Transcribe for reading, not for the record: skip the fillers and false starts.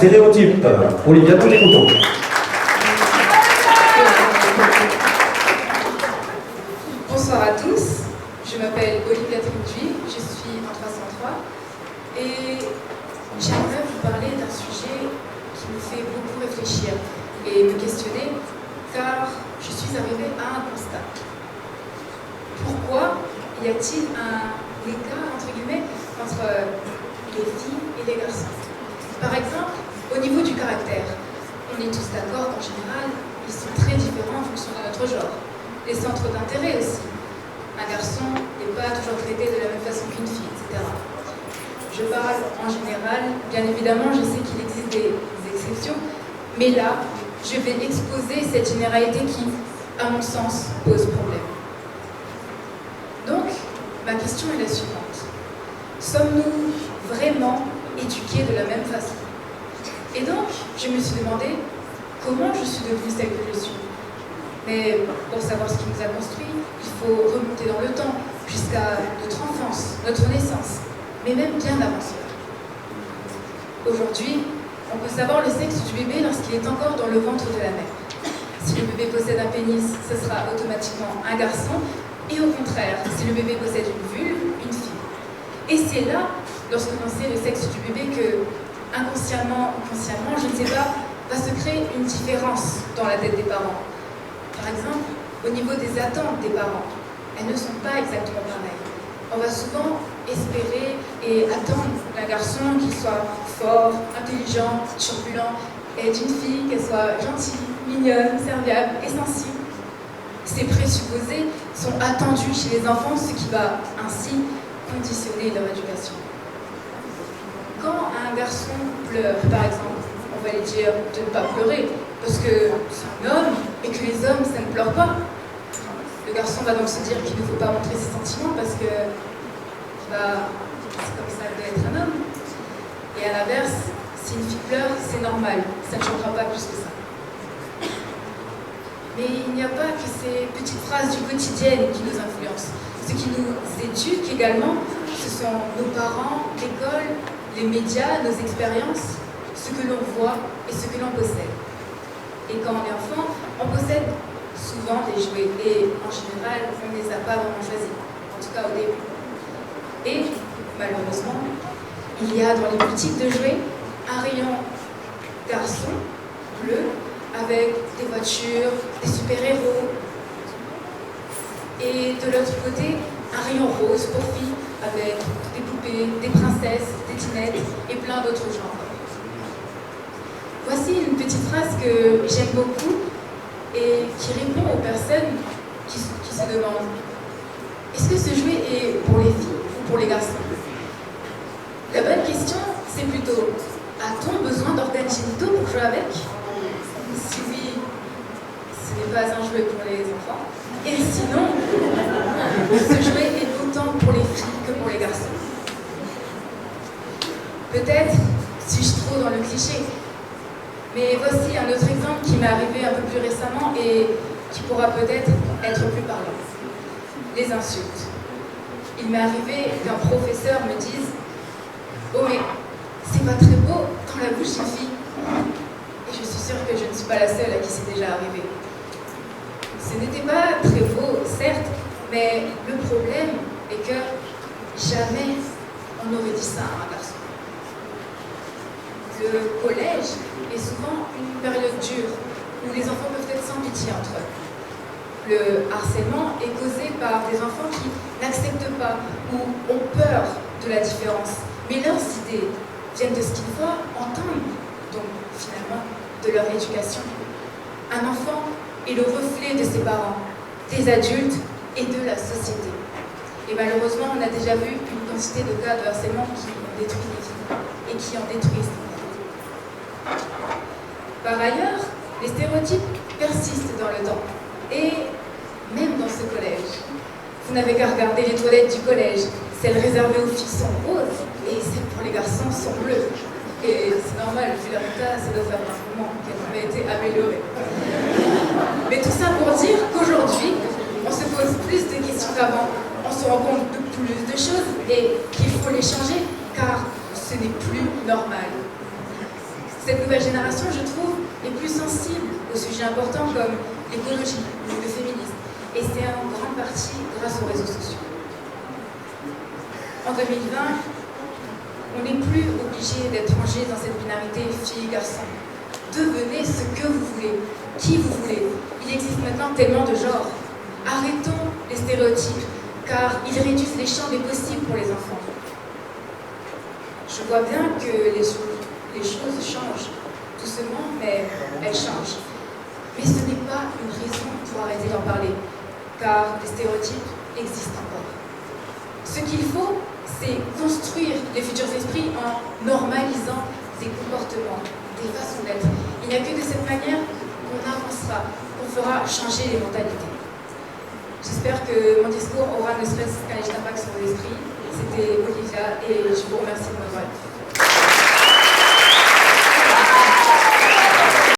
stéréotypes. Olivia, tout est content. Bonsoir à tous, je m'appelle Olivia Trinduy, je suis en 303 et j'aimerais vous parler d'un sujet qui me fait beaucoup réfléchir et me questionner car je suis arrivée à un constat. Pourquoi y a-t-il un écart entre guillemets entre les filles et les garçons? Par exemple, au niveau du caractère, on est tous d'accord qu'en général, ils sont très différents en fonction de notre genre. Les centres d'intérêt aussi. Un garçon n'est pas toujours traité de la même façon qu'une fille, etc. Je parle en général, bien évidemment, je sais qu'il existe des exceptions, mais là, je vais exposer cette généralité qui, à mon sens, pose problème. Donc, ma question est la suivante. Sommes-nous vraiment éduqués de la même façon? Et donc, je me suis demandé comment je suis devenue celle que je suis. Mais pour savoir ce qui nous a construit, il faut remonter dans le temps, jusqu'à notre enfance, notre naissance, mais même bien avant cela. Aujourd'hui, on peut savoir le sexe du bébé lorsqu'il est encore dans le ventre de la mère. Si le bébé possède un pénis, ce sera automatiquement un garçon, et au contraire, si le bébé possède une vulve, une fille. Et c'est là, lorsque l'on sait le sexe du bébé, que, inconsciemment ou consciemment, je ne sais pas, va se créer une différence dans la tête des parents. Par exemple, au niveau des attentes des parents, elles ne sont pas exactement pareilles. On va souvent espérer et attendre d'un garçon qu'il soit fort, intelligent, turbulent, et d'une fille qu'elle soit gentille, mignonne, serviable et sensible. Ces présupposés sont attendus chez les enfants, ce qui va ainsi conditionner leur éducation. Quand un garçon pleure, par exemple, on va lui dire de ne pas pleurer, parce que c'est un homme et que les hommes, ça ne pleure pas. Le garçon va donc se dire qu'il ne faut pas montrer ses sentiments parce que c'est comme ça que doit être un homme. Et à l'inverse, si une fille pleure, c'est normal, ça ne changera pas plus que ça. Mais il n'y a pas que ces petites phrases du quotidien qui nous influencent. Ce qui nous éduque également, ce sont nos parents, l'école, les médias, nos expériences, ce que l'on voit et ce que l'on possède. Et quand on est enfant, on possède souvent des jouets et en général, on ne les a pas vraiment choisis, en tout cas au début. Et malheureusement, il y a dans les boutiques de jouets un rayon garçon bleu avec des voitures, des super-héros. Et de l'autre côté, un rayon rose pour filles avec des poupées, des princesses, des dinettes et plein d'autres genres. Voici une petite phrase que j'aime beaucoup et qui répond aux personnes qui se demandent: est-ce que ce jouet est pour les filles ou pour les garçons? La bonne question, c'est plutôt: a-t-on besoin d'organes génitaux pour jouer avec? Si oui, ce n'est pas un jouet pour les enfants. Et sinon, ce jouet est autant pour les filles que pour les garçons. Peut-être suis-je trop dans le cliché, mais voici un autre exemple qui m'est arrivé un peu plus récemment et qui pourra peut-être être plus parlant. Les insultes. Il m'est arrivé qu'un professeur me dise: oh mais c'est pas très beau dans la bouche d'une fille. Et je suis sûre que je ne suis pas la seule à qui c'est déjà arrivé. Ce n'était pas très beau, certes, mais le problème est que jamais on n'aurait dit ça à un garçon. Le collège est souvent une période dure où les enfants peuvent être sans pitié entre eux. Le harcèlement est causé par des enfants qui n'acceptent pas ou ont peur de la différence, mais leurs idées viennent de ce qu'ils voient, entendent, donc finalement de leur éducation. Un enfant est le reflet de ses parents, des adultes et de la société. Et malheureusement, on a déjà vu une quantité de cas de harcèlement qui ont détruit des vies et qui en détruisent. Par ailleurs, les stéréotypes persistent dans le temps, et même dans ce collège. Vous n'avez qu'à regarder les toilettes du collège. Celles réservées aux filles sont roses, et celles pour les garçons sont bleues. Et c'est normal, vu leur cas, ça doit faire un moment qu'elles ont été améliorées. Mais tout ça pour dire qu'aujourd'hui, on se pose plus de questions qu'avant, on se rend compte de plus de choses, et qu'il faut les changer, car ce n'est plus normal. Cette nouvelle génération, je trouve, est plus sensible aux sujets importants comme l'écologie, le féminisme. Et c'est en grande partie grâce aux réseaux sociaux. En 2020, on n'est plus obligé d'être rangé dans cette binarité fille-garçon. Devenez ce que vous voulez, qui vous voulez. Il existe maintenant tellement de genres. Arrêtons les stéréotypes, car ils réduisent les champs des possibles pour les enfants. Je vois bien que les choses changent, doucement, mais elles changent. Mais ce n'est pas une raison pour arrêter d'en parler, car les stéréotypes existent encore. Ce qu'il faut, c'est construire les futurs esprits en normalisant des comportements, des façons d'être. Il n'y a que de cette manière qu'on avancera, qu'on fera changer les mentalités. J'espère que mon discours aura ne serait-ce qu'un léger impact sur vos esprits. C'était Olivia et je vous remercie de m'avoir écouté.